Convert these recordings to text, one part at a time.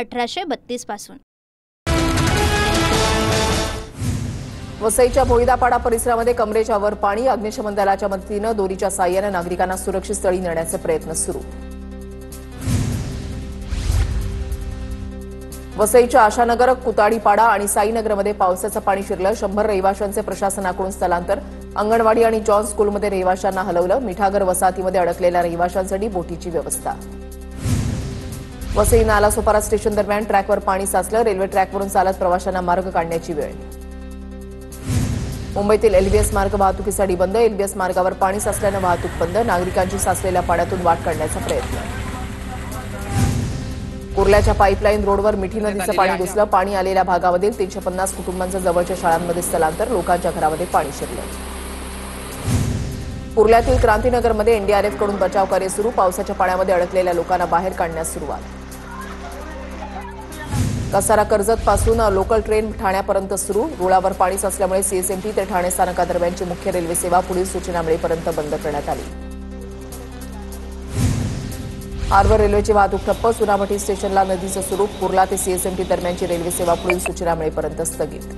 1832 पासून। वसईच्या भोईदापाडा परिसरामध्ये कमरेच्या वर पाणी, अग्निशमन दलाच्या मदतीने दोरीच्या साह्याने नागरिकांना सुरक्षित स्थळी नेण्याचे प्रयत्न सुरू। वसईच्या आशानगर, कुताडीपाडा आणि साईनगरमध्ये पावसाचं पाणी शिरलं। 100 रहिवाशांचे प्रशासनाकडून स्थलांतर। अंगणवाडी आणि जॉन स्कूलमध्ये रहिवाशांना हलवलं। मिठागर वसाहतीमध्ये अडकलेल्या रहिवाशांसाठी बोटीची व्यवस्था। वसई नालासोपारा स्टेशन दरम्यान ट्रॅकवर पाणी साचलं। रेल्वे ट्रॅकवरून चालत प्रवाशांना मार्ग काढण्याची वेळ। मुंबईतील एलबीएस मार्ग वाहतुकीसाठी बंद। एलबीएस मार्गावर पाणी साचल्याने वाहतूक बंद। नागरिकांची साचलेल्या पाण्यातून वाट काढण्याचा प्रयत्न। कुर्ल्याच्या पाईपलाईन रोडवर मिठी नदीचं पाणी घुसलं। पाणी आलेल्या भागामधील 350 कुटुंबांचं जवळच्या शाळांमध्ये स्थलांतर। लोकांच्या घरामध्ये पाणी शिरलं। कुर्ल्यातील क्रांतीनगरमध्ये एनडीआरएफकडून बचाव कार्य सुरू। पावसाच्या पाण्यामध्ये अडकलेल्या लोकांना बाहेर काढण्यास सुरुवात। कसारा कर्जत पासून लोकल ट्रेन ठाण्यापर्यंत सुरू। रुळावर पाणी साचल्यामुळे सीएसएमटी ते ठाणे स्थानकादरम्यानची मुख्य रेल्वे सेवा पुढील सूचना मिळेपर्यंत बंद करण्यात आली। आरवर रेल्वेची वाहतूक ठप्प। सुनामठी स्टेशनला नदीचं स्वरूप। कुर्ला ते सीएसएमटी दरम्यानची रेल्वे सेवा पुढील सूचना मिळेपर्यंत स्थगित।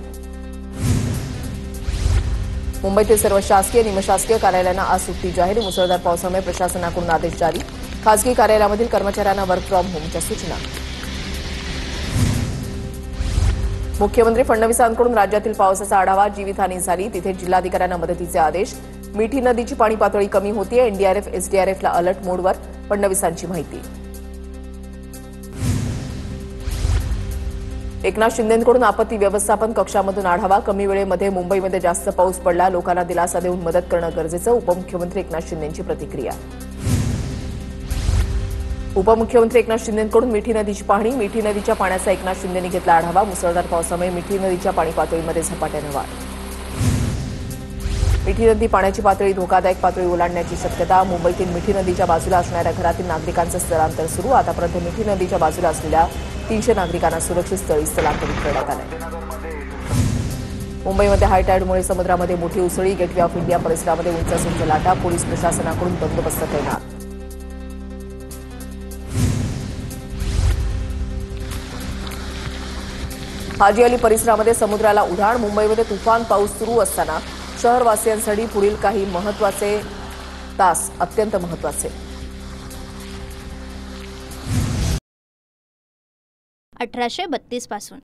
मुंबईतील सर्व शासकीय निमशासकीय कार्यालयांना आज सुट्टी जाहीर। मुसळधार पावसामुळे प्रशासनाकडून आदेश जारी। खासगी कार्यालयामधील कर्मचाऱ्यांना वर्क फ्रॉम होमच्या सूचना। मुख्यमंत्री फडणवीसांकडून राज्यातील पावसाचा आढावा। जीवितहानी झाली तिथे जिल्हाधिकाऱ्यांना मदतीचे आदेश। मिठी नदीची पाणी पातळी कमी होतीये। एनडीआरएफ एसडीआरएफला अलर्ट मोडवर। फडणवीसांची माहिती। एकनाथ शिंदेंकडून आपत्ती व्यवस्थापन कक्षामधून आढावा। कमी वेळेमध्ये मुंबईमध्ये जास्त पाऊस पडला। लोकांना दिलासा देऊन मदत करणं गरजेचं। उपमुख्यमंत्री एकनाथ शिंदेंची प्रतिक्रिया। उपमुख्यमंत्री एकनाथ शिंदेंकडून मिठी नदीची पाहणी। मिठी नदीच्या पाण्याचा एकनाथ शिंदेंनी घेतला आढावा। मुसळधार पावसामुळे मिठी नदीच्या पाणी पातळीमध्ये झपाट्याने वाढ। मिठी नदी पाण्याची पातळी धोकादायक पातळी ओलांडण्याची शक्यता। मुंबईतील मिठी नदीच्या बाजूला असणाऱ्या घरातील नागरिकांचं स्थलांतर सुरू। आतापर्यंत मिठी नदीच्या बाजूला असलेल्या 300 नागरिकांना सुरक्षित स्थळी स्थलांतरित करण्यात आलं। मुंबईमध्ये हायटाईडमुळे समुद्रामध्ये मोठी उसळी। गेटवे ऑफ इंडिया परिसरामध्ये उंच लाटा। पोलीस प्रशासनाकडून बंदोबस्त तैनात। हाजी अली परिसरामध्ये समुद्राला उधाण। मुंबईमध्ये तुफान पाऊस सुरू असताना शहरवासियांसाठी पुढील काही महत्त्वाचे तास अत्यंत महत्त्वाचे। 1832 पासून।